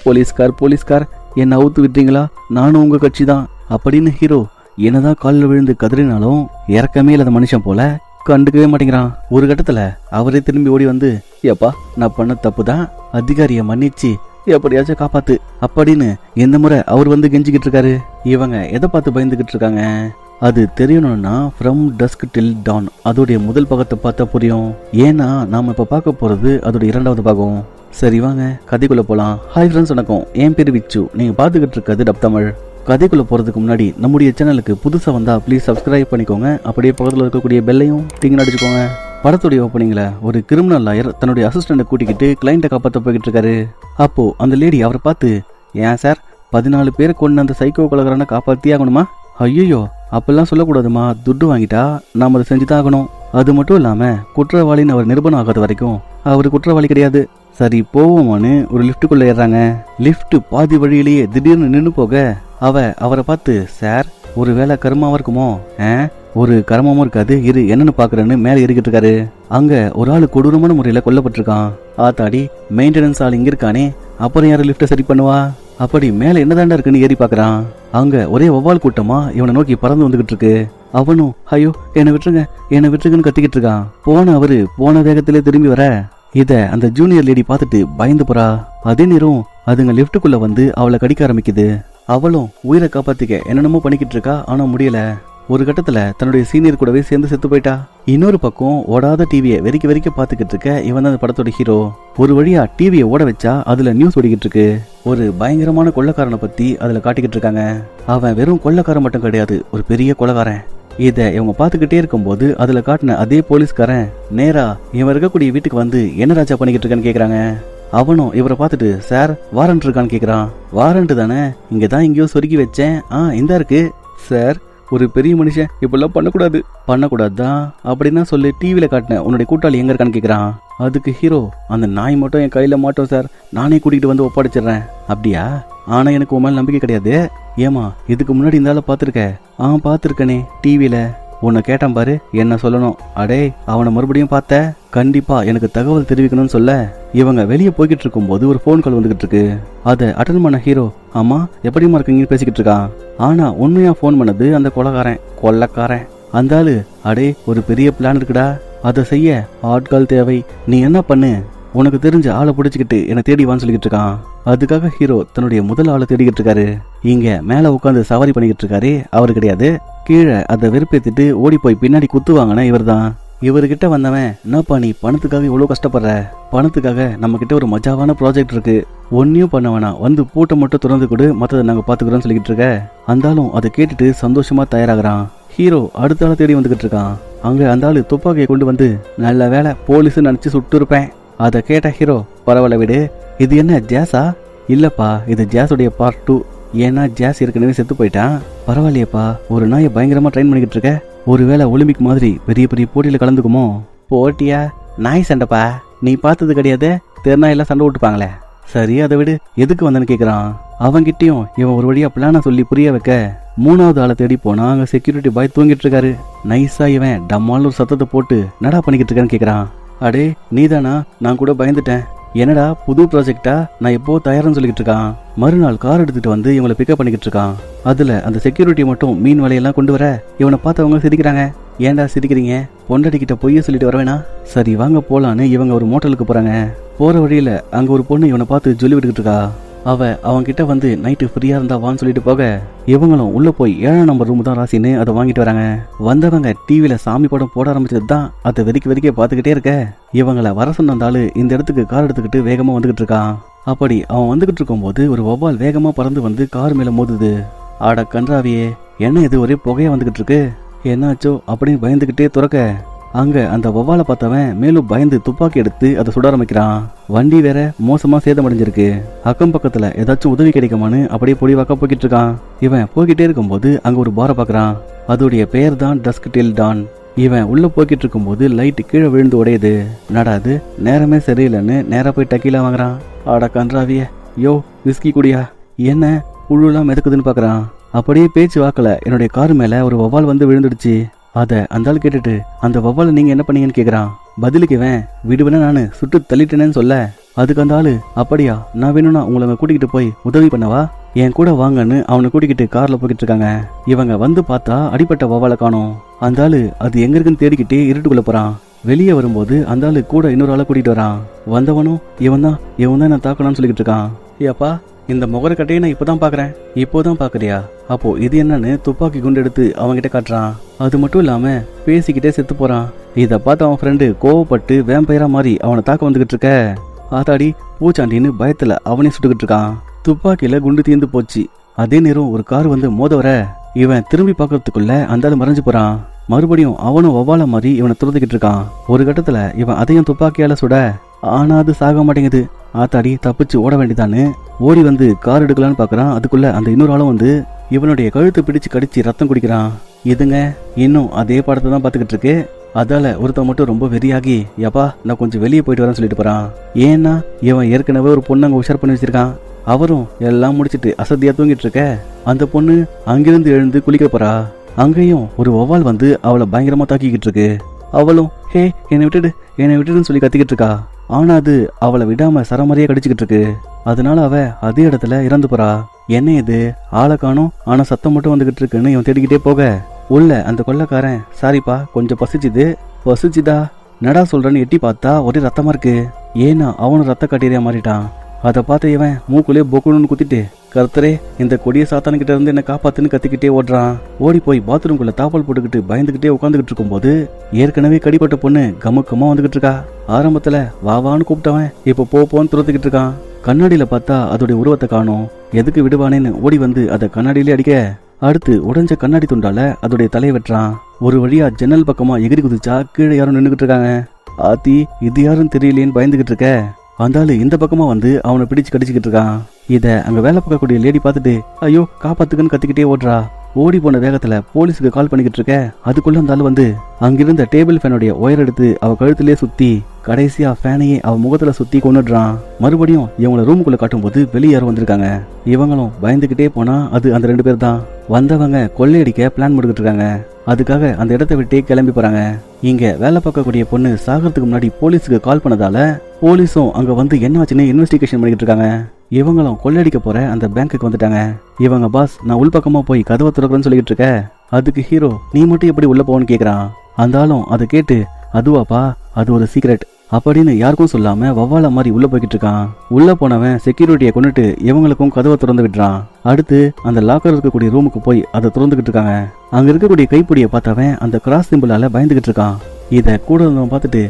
போலீஸ்கார் போலீஸ்கார் என்ன அவுத்து விட்டீங்களா, நானும் உங்க கட்சி தான் அப்படின்னு ஹீரோ என்னதான் காலில் விழுந்து கதறினாலும் இறக்கமே இல்லாத மனுஷன் போல கண்டுக்கவே மாட்டேங்கிறான். ஒரு கட்டத்துல அவரே திரும்பி ஓடி வந்து, ஏப்பா நான் பண்ண தப்பு தான், அதிகாரியை மன்னிச்சு எப்படியாச்சும் காப்பாத்து அப்படின்னு இந்த முறை அவர் வந்து கெஞ்சிக்கிட்டு இருக்காரு. இவங்க எதை பார்த்து பயந்துகிட்டு இருக்காங்க அது தெரியணும்னா ஃப்ரம் டஸ்க் டில் டான் அதோடைய முதல் பாகத்தை பார்த்தா புரியும். ஏன்னா நாம இப்ப பார்க்க போறது அதோட இரண்டாவது பாகம். சரி வாங்க கதைக்குள்ள போலாம். ஹாய் ஃப்ரெண்ட்ஸ், வணக்கம். என் பேரு விச்சு. நீங்க பாத்துக்கிட்டு இருக்கிறது டப் தமிழ். கதைக்குள்ள போறதுக்கு முன்னாடி நம்முடைய சேனலுக்கு புதுசா வந்தா ப்ளீஸ் சப்ஸ்கிரைப் பண்ணிக்கோங்க. அப்படியே பக்கத்துல இருக்கக்கூடிய பெல்லையும் டிங் அடிச்சுக்கோங்க. படத்துடைய ஓப்பனிங்ல ஒரு கிரிமினல் லாயர் தன்னுடைய அசிஸ்டண்ட்டை கூட்டிக்கிட்டு கிளைண்ட்டை காப்பாற்ற போய்கிட்டு இருக்காரு. அப்போ அந்த லேடி அவரை பார்த்து, ஏன் சார் 14 பேரை கொண்டு அந்த சைக்கோ கொலகாரனை காப்பாத்தி ஆகணுமா? ஐயோ அப்பெல்லாம் சொல்லக்கூடாதுமா, துட்டு வாங்கிட்டா நாம அதை செஞ்சுதான் ஆகணும். அது மட்டும் இல்லாம குற்றவாளின்னு அவர் நிரூபணம் ஆகாத வரைக்கும் அவர் குற்றவாளி கிடையாது. சரி போவோமான்னு ஒரு லிஃப்ட்டுக்குள்ள ஏறாங்க. லிஃப்ட் பாதி வழியிலேயே திடீர்னு நின்று போக அவரை பார்த்து, சார் ஒரு வேலை கருமாவா இருக்குமோ? ஒரு கர்மமும் இருக்காது, இரு என்னன்னு பாக்குறேன்னு மேல ஏறிக்கிட்டு இருக்காரு. அங்க ஒரு ஆளு கொடூரமான முறையில கொல்லப்பட்டிருக்கான். ஆத்தாடி, மெயின்டெனன்ஸ் ஆள் இங்க இருக்கானே, அப்புறம் யாரு லிஃப்ட சரி பண்ணுவா? அப்படி மேல என்னதாண்டா இருக்குன்னு ஏறி பாக்குறான். அங்க ஒரே வவ்வால் கூட்டமா இவனை நோக்கி பறந்து வந்துகிட்டு இருக்கு. அவனும் ஐயோ என்னை விட்டுருங்கன்னு கத்திக்கிட்டு இருக்கான். அவரு போன வேகத்திலே திரும்பி வர இத அந்த ஜூனியர் லேடி பார்த்துட்டு பயந்து போறா. அதே நேரம் அதுங்க லிஃப்ட்டுக்குள்ள வந்து அவளை கடிக்க ஆரம்பிக்குது. அவளும் உயிரை காப்பாத்திக்க என்னென்னமோ பண்ணிக்கிட்டு இருக்கா, ஆனா முடியல. ஒரு கட்டத்துல தன்னுடைய சீனியர் கூடவே சேர்ந்து செத்து போயிட்டா. இன்னொரு பக்கம் ஓடாத டிவியை வெறிக்க பாத்துக்கிட்டு இருக்க இவன் தான் அந்த படத்தோட ஹீரோ. ஒரு வழியா டிவியை ஓட வச்சா அதுல நியூஸ் ஓடிக்கிட்டு இருக்கு. ஒரு பயங்கரமான கொள்ளைக்காரனை பத்தி அதுல காட்டிக்கிட்டு இருக்காங்க. அவன் வெறும் கொள்ளைக்காரன் மட்டும் கிடையாது, ஒரு பெரிய கொலைகாரன். இத இவங்க பாத்துக்கிட்டே இருக்கும்போது அதுல காட்டின அதே போலீஸ்காரன் நேரா இவன் இருக்கக்கூடிய வீட்டுக்கு வந்து என்ன ராஜா பண்ணிக்கிட்டு இருக்கான்னு கேக்குறாங்க. அவனும் இவரை பார்த்துட்டு, சார் வாரண்ட் இருக்கான்னு கேக்குறான். வாரண்ட் தானே, இங்கதான் எங்கேயோ சொருக்கி வச்சேன், இந்த இருக்கு. சார் ஒரு பெரிய மனுஷன் இப்பெல்லாம் பண்ணக்கூடாதுதான் அப்படின்னா சொல்லி டிவியில காட்டின உன்னுடைய கூட்டாளி எங்க இருக்கான்னு கேக்குறான். அதுக்கு ஹீரோ, அந்த நாய் மட்டும் என் கையில மாட்டோம் சார், நானே கூட்டிகிட்டு வந்து ஒப்படைச்சிடுறேன். அப்படியா? ஆனா எனக்கு உன் மேல நம்பிக்கை கிடையாது. ஏமா இதுக்கு முன்னாடி இந்த ஆளை பாத்துருக்க? பாத்துருக்கனே டிவியில. உன்னை கேட்டான் பாரு, என்ன சொல்லணும்? அடே அவனை மறுபடியும் பார்த்த, கண்டிப்பா எனக்கு தகவல் தெரிவிக்கணும்னு சொல்ல இவங்க வெளியே போய்கிட்டு இருக்கும் போது ஒரு போன் கால் வந்துகிட்டு இருக்கு. அதை அட்டன் பண்ண ஹீரோ, ஆமா எப்படிமா இருக்கீங்கன்னு பேசிக்கிட்டு இருக்கான். ஆனா உண்மையா போன் பண்ணது அந்த கொள்ளக்காரன். அந்த ஆளு, அடே ஒரு பெரிய பிளான் இருக்குடா, அதை செய்ய ஆட்கள் தேவை, நீ என்ன பண்ணு, உனக்கு தெரிஞ்ச ஆளை பிடிச்சிக்கிட்டு என்னை தேடி வான்னு சொல்லிக்கிட்டு இருக்கான். அதுக்காக ஹீரோ தன்னுடைய முதல் ஆளை தேடிக்கிட்டு இருக்காரு. இங்க மேல உட்காந்து சவாரி பண்ணிக்கிட்டு இருக்காரு அவரு கிடையாது. கீழே அதை வெறுப்பேத்திட்டு ஓடி போய் பின்னாடி குத்துவாங்கன்னா இவர் தான். இவர்கிட்ட வந்தவன், என்னப்பா நீ பணத்துக்காக இவ்வளவு கஷ்டப்படுற? பணத்துக்காக நம்ம கிட்ட ஒரு மஜாவான ப்ராஜெக்ட் இருக்கு, ஒன்னையும் பண்ண வேணாம், வந்து பூட்டை மட்டும் திறந்து கொடு, மற்றதை நாங்க பாத்துக்கிறோம்னு சொல்லிக்கிட்டு இருக்க. அந்தாலும் அதை கேட்டுட்டு சந்தோஷமா தயாராகிறான். ஹீரோ அடுத்த ஆளை தேடி வந்துகிட்டு இருக்கான். அங்க அந்த ஆளு துப்பாக்கியை கொண்டு வந்து, நல்ல வேலை போலீஸ் நினைச்சு சுட்டு இருப்பேன். அதை கேட்ட ஹீரோ, பரவாயில்ல விடு, இது என்ன ஜாஸா? இல்லப்பா இது ஜாஸுடைய பார்ட் 2. ஏன்னா ஜாஸ் ஏற்கனவே செத்து போயிட்டான். பரவாயில்லையப்பா, ஒரு நாயை பயங்கரமா ட்ரெயின் பண்ணிக்கிட்டு இருக்க, ஒருவேளை ஒலிம்பிக் மாதிரி பெரிய பெரிய போட்டியில கலந்துக்குமோ? போட்டியா? நாய் சண்டைப்பா, நீ பார்த்தது கிடையாது, தெருநாயெல்லாம் சண்டை விட்டுப்பாங்களே. சரி அதை விடு, எதுக்கு வந்தேன்னு கேக்குறான். அவன்கிட்டயும் இவன் ஒரு வழியா பிளான சொல்லி புரிய வைக்க மூணாவது ஆளை தேடி போனா அங்க செக்யூரிட்டி பாய் தூங்கிட்டு இருக்காரு. நைஸா இவன் டம்மால் ஒரு சத்தத்தை போட்டு நடா பண்ணிக்கிட்டு இருக்கான்னு கேக்குறான். அடே நீதானா? நான் கூட பயந்துட்டேன். என்னடா புது ப்ராஜெக்டா? நான் எப்போ தயார்னு சொல்லிக்கிட்டு இருக்கான். மறுநாள் கார் எடுத்துட்டு வந்து இவங்களை பிக்கப் பண்ணிக்கிட்டு இருக்கான். அதுல அந்த செக்யூரிட்டி மட்டும் மீன் வலையெல்லாம் கொண்டு வர இவனை பார்த்தவங்க சிரிக்கிறாங்க. ஏன்டா சிரிக்கிறீங்க? பொண்டாட்டி கிட்ட பொய்ய சொல்லிட்டு வரவேணா? சரி வாங்க போலான்னு இவங்க ஒரு மோட்டலுக்கு போறாங்க. போற வழியில அங்க ஒரு பொண்ணு இவனை பார்த்து சொல்லி விட்டுக்கிட்டு இருக்கா. அவன்கிட்ட வந்து நைட்டு ஃப்ரீயா இருந்தா வான்னு சொல்லிட்டு போக இவங்களும் உள்ள போய் 7ஆம் நம்பர் ரூம் தான் ராசின்னு அதை வாங்கிட்டு வராங்க. வந்தவங்க டிவியில சாமி படம் போட ஆரம்பிச்சது தான் அதை வெறிக்க பார்த்துக்கிட்டே இருக்க இவங்களை வர சொன்னாலும் இந்த இடத்துக்கு கார் எடுத்துக்கிட்டு வேகமா வந்துகிட்டு இருக்கான். அப்படி அவன் வந்துகிட்டு இருக்கும் போது ஒரு வவ்வால் வேகமா பறந்து வந்து கார் மேல மோதுது. ஆட கன்றாவியே, என்ன இது ஒரே புகையா வந்துகிட்டு இருக்கு, என்னாச்சோ அப்படின்னு பயந்துகிட்டே துறக்க அங்க அந்த வவ்வாலை பார்த்தவன் மேலும் பயந்து துப்பாக்கி எடுத்து அதை சுட ஆரம்பிக்கிறான். வண்டி வேற மோசமா சேதமடைஞ்சிருக்கு. அக்கம் பக்கத்துல ஏதாச்சும் உதவி கிடைக்குமான்னு அப்படியே பொடிவாக்கா போய்கிட்டு இருக்கான். இவன் போய்கிட்டே இருக்கும்போது அங்க ஒரு பாரை பாக்குறான். அதோடைய பெயர் தான் டஸ்க் டில் டான். இவன் உள்ள போய்கிட்டு இருக்கும்போது லைட் கீழே விழுந்து உடையுது. நடாது நேரமே சரியில்லைன்னு நேரா போய் டக்கீலா வாங்குறான். ஆட கன்றாவிய, யோ விஸ்கி குடியா, என்ன புழுலாம் மிதக்குதுன்னு பாக்குறான். அப்படியே பேச்சு வாக்கல என்னுடைய கார் மேல ஒரு வவ்வால் வந்து விழுந்துடுச்சு. அத அந்த ஆள் கேட்டுட்டு, அந்த வவ்வால நீங்க என்ன பண்ணீங்கன்னு கேக்குறான். பதிலுக்கு இவன், விடுவேன நானு சுட்டு தள்ளிட்டேன்னு சொல்ல அதுக்கு அந்த ஆளு, அப்படியா, நான் வேணும்னா உங்களை அங்க கூட்டிகிட்டு போய் உதவி பண்ணவா, என் கூட வாங்கன்னு அவனை கூட்டிக்கிட்டு கார்ல போய்கிட்டு இருக்காங்க. இவங்க வந்து பார்த்தா அடிப்பட்ட வவாலை காணோம். அந்த ஆளு அது எங்க இருக்குன்னு தேடிக்கிட்டே இருட்டுக்குள்ள போறான். வெளியே வரும்போது அந்த ஆளு கூட இன்னொரு ஆளை கூட்டிட்டு வரான். வந்தவனும் இவன் தான் என்ன தாக்கணும்னு சொல்லிக்கிட்டு இருக்கான். ஏப்பா, இந்த முகரக்கட்டையை நான் இப்பதான் பாக்குறேன். இப்போதான் பாக்குறியா? அப்போ இது என்னன்னு துப்பாக்கி குண்டு எடுத்து அவன்கிட்ட காட்டுறான். அது மட்டும் இல்லாம பேசிக்கிட்டே செத்து போறான். இதை பார்த்து அவன் ஃப்ரெண்டு கோவப்பட்டு வேம்பயரா மாதிரி அவனை தாக்க வந்துகிட்டு இருக்க. ஆத்தாடி பூச்சாண்டின்னு பயத்துல அவனே சுட்டுக்கிட்டு இருக்கான். துப்பாக்கியில குண்டு தீர்ந்து போச்சு. அதே நேரம் ஒரு கார் வந்து மோத வர இவன் திரும்பி பார்க்கறதுக்குள்ள அந்த ஆளு மறைஞ்சு போறான். மறுபடியும் அவனும் வவ்வால மாதிரி இவனை துரத்திக்கிட்டு இருக்கான். ஒரு கட்டத்துல இவன் அதையும் துப்பாக்கியால சுட, ஆனா அது சாக மாட்டேங்குது. ஆத்தாடி தப்பிச்சு ஓட வேண்டியதான்னு ஓடி வந்து கார் எடுக்கலான்னு பாக்குறான். அதுக்குள்ள அந்த இன்னொரு ஆளும் வந்து இவனுடைய கழுத்தை பிடிச்சு கடிச்சு ரத்தம் குடிக்கிறான். இதுங்க இன்னும் அதே படத்தை தான் பாத்துக்கிட்டு இருக்கு. அதால ஒருத்தன் மட்டும் ரொம்ப வெறியாகி, யப்பா நான் கொஞ்சம் வெளியே போயிட்டு வரேன்னு சொல்லிட்டு போறான். ஏன்னா இவன் ஏற்கனவே ஒரு பொண்ணு அங்க உஷார் பண்ணி வச்சிருக்கான். அவரும் எல்லாம் முடிச்சிட்டு அசதியா தூங்கிட்டு இருக்க அந்த பொண்ணு அங்கிருந்து எழுந்து குளிக்க போறா. அங்கேயும் ஒரு வவ்வால் வந்து அவளை பயங்கரமா தாக்கிக்கிட்டு இருக்கு. அவளும் ஹே என்னை விட்டுடுன்னு சொல்லி கத்திக்கிட்டு இருக்கா. ஆனா அது அவளை விடாம சரமாரியா கடிச்சுக்கிட்டு இருக்கு. அதனால அவ அதே இடத்துல இறந்து போறா. என்ன இது, ஆளை காணோம், ஆனா சத்தம் மட்டும் வந்துகிட்டு இருக்குன்னு இவன் தேடிக்கிட்டே போக உள்ள அந்த கொள்ளைக்காரன், சாரிப்பா கொஞ்சம் பசிச்சுதா நடா சொல்றேன்னு எட்டி பார்த்தா ஒரே ரத்தமா இருக்கு. ஏன்னா அவனும் ரத்த காட்டேரியா மாறிட்டான். அதை பார்த்த இவன் மூக்குள்ளே பொக்குன்னு குத்திட்டு, கர்த்தரே இந்த கொடிய சாத்தானுக்கிட்ட இருந்து என்ன காப்பாத்துன்னு கத்திக்கிட்டே ஓடுறான். ஓடி போய் பாத்ரூம்குள்ள தாப்பால் போட்டுக்கிட்டு பயந்துகிட்டே உட்காந்துக்கிட்டு இருக்கும்போது ஏற்கனவே கடிப்பட்ட பொண்ணு கமுக்கமா வந்துகிட்டு இருக்கா. ஆரம்பத்துல வாவான்னு கூப்பிட்டவன் இப்ப போன்னு துரத்துக்கிட்டு இருக்கான். கண்ணாடியில பார்த்தா அதோடைய உருவத்தை காணோம். எதுக்கு விடுவானேன்னு ஓடி வந்து அதை கண்ணாடியிலே அடிக்க, அடுத்து உடைஞ்ச கண்ணாடி துண்டால அதோடைய தலையை வெட்டுறான். ஒரு வழியா ஜன்னல் பக்கமா எகிரி குதிச்சா கீழே யாரும் நின்றுகிட்டு இருக்காங்க. ஆத்தி இது யாரும் தெரியலேன்னு பயந்துகிட்டு இருக்க அந்த ஆளு இந்த பக்கமா வந்து அவனை பிடிச்சு கடிச்சுக்கிட்டு இருக்கான். இத அங்க வேலை பார்க்கக்கூடிய லேடி பார்த்துட்டு ஐயோ காப்பாத்துக்குன்னு கத்திக்கிட்டே ஓடுறா. ஓடி போன வேகத்துல போலீஸுக்கு கால் பண்ணிக்கிட்டு இருக்க அதுக்குள்ள அந்த ஆளு வந்து அங்கிருந்த டேபிள் ஃபேனுடைய ஒயர் எடுத்து அவ கழுத்திலே சுத்தி கடைசியா ஃபேனையே அவ முகத்துல சுத்தி கொண்டுடுறான். மறுபடியும் இவங்களை ரூமுக்குள்ள காட்டும் போது வெளியே யாரும் வந்திருக்காங்க. இவங்களும் பயந்துகிட்டே போனா அது அந்த 2 பேர் தான். வந்தவங்க கொள்ளையடிக்க பிளான் போட்டுக்கிட்டு இருக்காங்க. அதுக்காக அந்த இடத்த விட்டே கிளம்பி போறாங்க. இங்க வேலை பார்க்கக்கூடிய பொண்ணு சாகிறதுக்கு முன்னாடி போலீஸுக்கு கால் பண்ணதால போலீஸும் அங்க வந்து என்னாச்சுன்னு இன்வெஸ்டிகேஷன் பண்ணிக்கிட்டு இருக்காங்க. இவங்களும் கொள்ளையடிக்க போற அந்த பேங்க்குக்கு வந்துட்டாங்க. இவங்க பாஸ் நான் உள்பக்கமா போய் கதவை திறக்கிறேன்னு சொல்லிக்கிட்டு இருக்க அதுக்கு ஹீரோ நீ மட்டும் எப்படி உள்ள போன்னு கேக்குறான். அந்த ஆளும் அதை கேட்டு அதுவாப்பா அது ஒரு சீக்ரெட் அப்படின்னு யாருக்கும் சொல்லாம வவ்வால மாதிரி உள்ள போய்கிட்டு இருக்கான். உள்ள போனவன் செக்யூரிட்டியை கொண்டுட்டு இவங்களுக்கும் கதவை திறந்து விட்டுறான். அடுத்து அந்த லாக்கர் இருக்கக்கூடிய ரூமுக்கு போய் அதை திறந்துகிட்டு இருக்காங்க. அங்க இருக்கக்கூடிய கைப்பிடியை பார்த்தவன் அந்த கிராஸ் சிம்பிளால பயந்துகிட்டு இருக்கான். இத கூட இருந்தவன் பார்த்துட்டு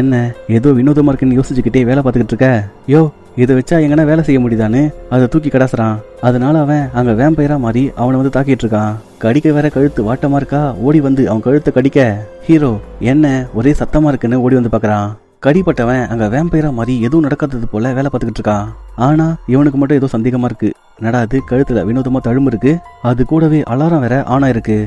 என்ன ஏதோ வினோதமா இருக்குன்னு யோசிச்சுக்கிட்டே வேலை பார்த்துக்கிட்டு இருக்க, யோ இதை வச்சா எங்கன்னா வேலை செய்ய முடியுதான்னு அதை தூக்கி கடாசுறான். அதனால அவன் அங்க வேம்பயரா மாறி அவனை வந்து தாக்கிட்டு இருக்கான். கடிக்க வேற கழுத்து வாட்டமா இருக்கா. ஓடி வந்து அவன் கழுத்தை கடிக்க ஹீரோ என்ன ஒரே சத்தமா இருக்குன்னு ஓடி வந்து பாக்குறான். கடிப்பட்டவன் அங்க வேம்பயரா மாதிரி எதுவும் நடக்காதது போல வேலை பார்த்துக்கிட்டு இருக்கான். ஆனா இவனுக்கு மட்டும் ஏதோ சந்தேகமா இருக்கு. நடாது கழுத்துல வினோதமா தழும்பு இருக்கு. அது கூடவே அலாரம் வேற ஆனா இருக்கு.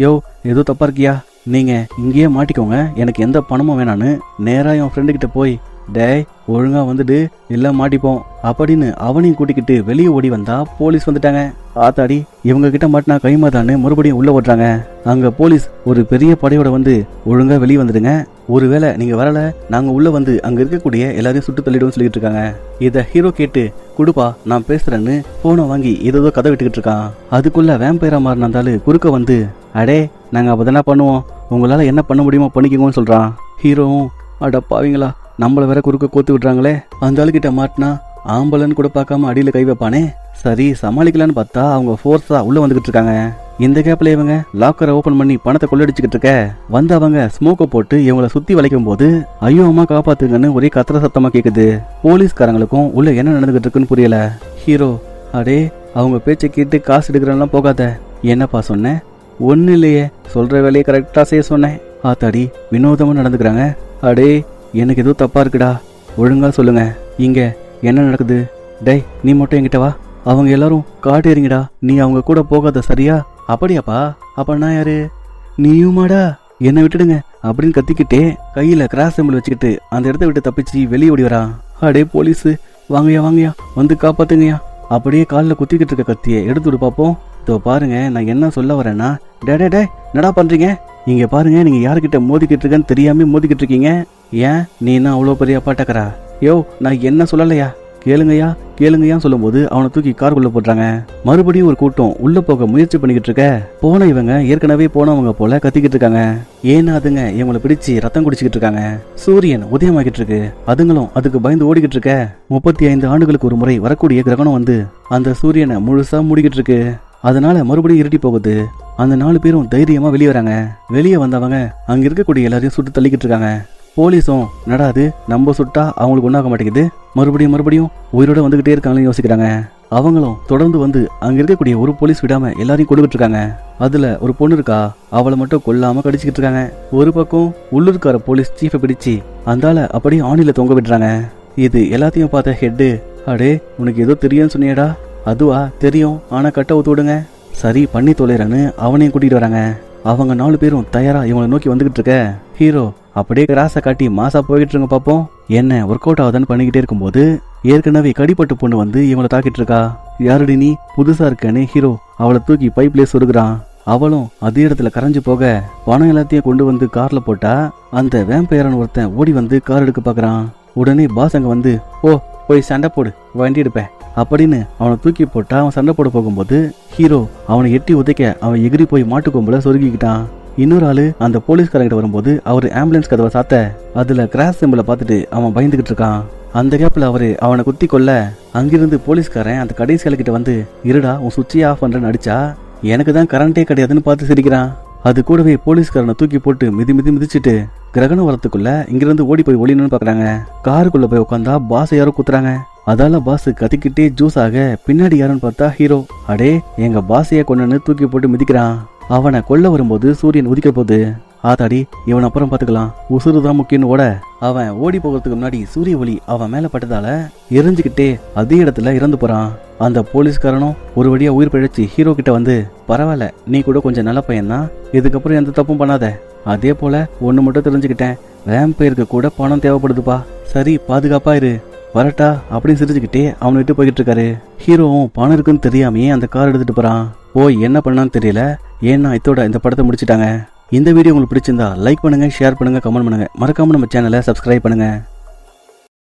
யோ ஏதோ தப்பா இருக்கியா, நீங்க இங்கேயே மாட்டிக்கோங்க, எனக்கு எந்த பணமும் வேணான்னு நேரா என் ஃப்ரெண்டு கிட்ட போய் டேய் ஒழுங்கா வந்துட்டு இல்ல மாட்டிப்போம் அப்படின்னு அவனையும் கூட்டிக்கிட்டு வெளியே ஓடி வந்தா போலீஸ் வந்துட்டாங்க. ஆத்தாடி இவங்க கிட்ட மாட்டினா கைமாதான்னு மறுபடியும் உள்ள ஓடுறாங்க. அங்க போலீஸ் ஒரு பெரிய படையோட வந்து ஒழுங்கா வெளியே வந்துடுங்க, ஒருவேளை நீங்க வரல நாங்க உள்ள வந்து அங்க இருக்கக்கூடிய எல்லாரையும் சுட்டு தள்ளிடுவோம் சொல்லிட்டு இருக்காங்க. இத ஹீரோ கேட்டு குடுப்பா நான் பேசுறேன்னு போனை வாங்கி ஏதோ கதை விட்டுக்கிட்டு இருக்கான். அதுக்குள்ள வேம்பயரா மாறினாந்தாலு குறுக்க வந்து அடே நாங்க அப்பதானே பண்ணுவோம், உங்களால என்ன பண்ண முடியுமோ பண்ணிக்கோங்கன்னு சொல்றான். ஹீரோவும் அடப்பாவீங்களா நம்மள வேற குறுக்க கோத்து விடுறாங்களே, அந்த ஆளுகிட்ட மாட்டினா ஆம்பளன்னு கூட பார்க்காம அடியில கை வைப்பானே, சரி சமாளிக்கலான்னு பார்த்தா அவங்க ஃபோர்ஸா உள்ள வந்துகிட்டு இருக்காங்க. இந்த கேப்ல இவங்க லாக்கரை ஓபன் பண்ணி பணத்தை கொள்ளடிச்சுக்கிட்டு இருக்க வந்து அவங்க ஸ்மோக்கை போட்டு இவங்களை சுத்தி வளைக்கும் போது ஐயோ அம்மா காப்பாத்துங்கன்னு ஒரே கத்திர சத்தமா கேக்குது. போலீஸ்காரங்களுக்கும் உள்ள என்ன நடந்துகிட்டு இருக்குன்னு புரியல. ஹீரோ அடே அவங்க பேச்சை கேட்டு காசு எடுக்கிறலாம் போகாத, என்னப்பா சொன்னேன், ஒன்னு இல்லையே சொல்ற வேலையை கரெக்டா செய்ய சொன்னேன். ஆத்தாடி வினோதமா நடந்துக்கிறாங்க. அடே எனக்கு எதுவும் தப்பா இருக்குடா, ஒழுங்கா சொல்லுங்க இங்க என்ன நடக்குது. டேய் நீ மட்டும் என்கிட்ட வா, அவங்க எல்லாரும் காட்டேறீங்கடா, நீ அவங்க கூட போகாத சரியா. அப்படியாப்பா அப்ப நான் யாரு, நீயுமாடா, என்னை விட்டுடுங்க அப்படின்னு கத்திக்கிட்டே கையில கிராஸ் சிம்பிள் வச்சுக்கிட்டு அந்த இடத்த விட்டு தப்பிச்சு வெளியே ஓடி வரான். அடே போலீஸு வாங்கயா வந்து காப்பாத்துங்கயா. அப்படியே காலில் குத்திக்கிட்டு இருக்க கத்தியை எடுத்துட்டு பார்ப்போம். இதோ பாருங்க நான் என்ன சொல்ல வரேன்னா, டே நடா பண்றீங்க இங்க பாருங்க, நீங்க யாருக்கிட்ட மோதிக்கிட்டு இருக்கன்னு தெரியாம மோதிக்கிட்டு இருக்கீங்க. ஏன் நீ என்ன அவ்வளோ பெரிய அப்பாட்டக்கரா, யோ நான் என்ன சொல்லலையா, கேளுங்கய்யான்னு சொல்லும்போது அவனை தூக்கி காருக்குள்ள போட்டாங்க. மறுபடியும் ஒரு கூட்டம் உள்ள போக முயற்சி பண்ணிக்கிட்டு இருக்க போன இவங்க ஏற்கனவே போனவங்க போல கத்திக்கிட்டு இருக்காங்க. ஏன்னா அதுங்க இவங்களை பிடிச்சு ரத்தம் குடிச்சுக்கிட்டு இருக்காங்க. சூரியன் உதயமாகிட்டு இருக்கு. அதுங்களும் அதுக்கு பயந்து ஓடிக்கிட்டு இருக்க. 35 ஆண்டுகளுக்கு ஒரு முறை வரக்கூடிய கிரகணம் வந்து அந்த சூரியனை முழுசா மூடிக்கிட்டு இருக்கு. அதனால மறுபடியும் இருட்டி போகுது. அந்த 4 பேரும் தைரியமா வெளியே வராங்க. வெளியே வந்தவங்க அங்க இருக்கக்கூடிய எல்லாரையும் சுட்டு தள்ளிக்கிட்டு இருக்காங்க. போலீஸும் நடாது நம்ம சுட்டா அவங்களுக்கு ஒன்றாக மாட்டேங்குது, மறுபடியும் உயிரோட வந்துகிட்டே இருக்காங்கன்னு யோசிக்கிறாங்க. அவங்களும் தொடர்ந்து வந்து அங்க இருக்கக்கூடிய ஒரு போலீஸ் விடாம எல்லாரையும் கொடுக்கிட்டு இருக்காங்க. அதுல ஒரு பொண்ணு இருக்கா, அவளை மட்டும் கொல்லாம கடிச்சுக்கிட்டு இருக்காங்க. ஒரு பக்கம் உள்ளூர்கார போலீஸ் சீஃபை பிடிச்சு அந்தால அப்படியே ஆணில தொங்க விடுறாங்க. இது எல்லாத்தையும் பார்த்த ஹெட்டு, அடே உனக்கு ஏதோ தெரியும்னு சொன்னியடா. அதுவா தெரியும், ஆனா கட்ட ஊத்து விடுங்க. சரி பண்ணி தொலைறன்னு அவனையும் கூட்டிட்டு வராங்க. அவங்க 4 பேரும் தயாரா இவங்களை நோக்கி வந்துகிட்டு இருக்க ஹீரோ அப்படியே கிராஸை காட்டி மாசா போய்கிட்டு இருங்க பாப்போம் என்ன ஒர்க் அவுட் ஆகுதான்னு பண்ணிக்கிட்டே இருக்கும்போது ஏற்கனவே கடிப்பட்டு பொண்ணு வந்து இவங்களை தாக்கிட்டு இருக்கா. யாருடி நீ, புதுசா இருக்கேன்னு ஹீரோ அவளை தூக்கி பைப்லேயே சொருகிறான். அவளும் அதே இடத்துல கரைஞ்சு போக பணம் எல்லாத்தையும் கொண்டு வந்து கார்ல போட்டா அந்த வேம்பையரான ஒருத்தன் ஓடி வந்து கார் எடுக்க பாக்குறான். உடனே பாஸ் அங்க வந்து போய் சண்டை போடு, வண்டி எடுப்பேன் அப்படின்னு அவனை தூக்கி போட்டா அவன் சண்டை போட போகும்போது ஹீரோ அவனை எட்டி உதைக்க அவன் எகிரி போய் மாட்டுக்கொம்புல சொருகிக்கிட்டான். இன்னொரு ஆளு அந்த போலீஸ்காரங்கிட்ட வரும்போது அவரு ஆம்புலன்ஸ் கதவை சாத்த அதுல கிராஸ் சிம்பிளை பார்த்துட்டு அவன் பயந்துகிட்டு இருக்கான். அந்த கேப்ல அவனை குத்தி கொல்ல அங்கிருந்து போலீஸ்காரன் அந்த கடைசி ஆளுகிட்ட வந்து இருடா உன் சுவிட்சை ஆஃப் பண்றேன்னு அடிச்சா எனக்கு தான் கரண்டே கிடையாதுன்னு பார்த்து சிரிக்கிறான். அது கூடவே போலீஸ்காரனை தூக்கி போட்டு மிதிச்சிட்டு கிரகணம் வரத்துக்குள்ள இங்கிருந்து ஓடி போய் ஒளியணும்னு பாக்குறாங்க. காருக்குள்ள போய் உட்காந்தா பாஸ் யாரோ குத்துறாங்க. அதால பாஸ் கத்திக்கிட்டே ஜூஸ் ஆக பின்னாடி யாருன்னு பார்த்தா ஹீரோ, அடே எங்க பாஸைய கொண்டுன்னு தூக்கி போட்டு மிதிக்கிறான். அவனை கொல்ல வரும்போது சூரியன் உதிக்க போகுது. ஆத்தாடி இவன் அப்புறம் பாத்துக்கலாம், உசுறுதான் முக்கியன்னு ஓட அவன் ஓடி போகிறதுக்கு முன்னாடி சூரிய ஒளி அவன் மேல பட்டதால எரிஞ்சுக்கிட்டே அதே இடத்துல இறந்து போறான். அந்த போலீஸ்காரனும் ஒரு வழியா உயிர் பிழைச்சி ஹீரோ கிட்ட வந்து பரவாயில்ல நீ கூட கொஞ்சம் நல்ல பையன்தான், இதுக்கப்புறம் எந்த தப்பும் பண்ணாத. அதே போல ஒண்ணு மட்டும் தெரிஞ்சுக்கிட்டேன், வேம்பயருக்கு கூட பணம் தேவைப்படுதுப்பா, சரி பாதுகாப்பா இரு, வரட்டா அப்படின்னு சிரிச்சுக்கிட்டே அவனை விட்டு போய்கிட்டு இருக்காரு. ஹீரோவும் பணம் இருக்குன்னு தெரியாமையே அந்த கார் எடுத்துட்டு போறான். போய் என்ன பண்ணான்னு தெரியல. ஏன்னா இதோட இந்த படத்தை முடிச்சிட்டாங்க. இந்த வீடியோ உங்களுக்கு பிடிச்சிருந்தா லைக் பண்ணுங்க, ஷேர் பண்ணுங்க, கமெண்ட் பண்ணுங்க, மறக்காம நம்ம சேனலை சப்ஸ்கிரைப் பண்ணுங்க.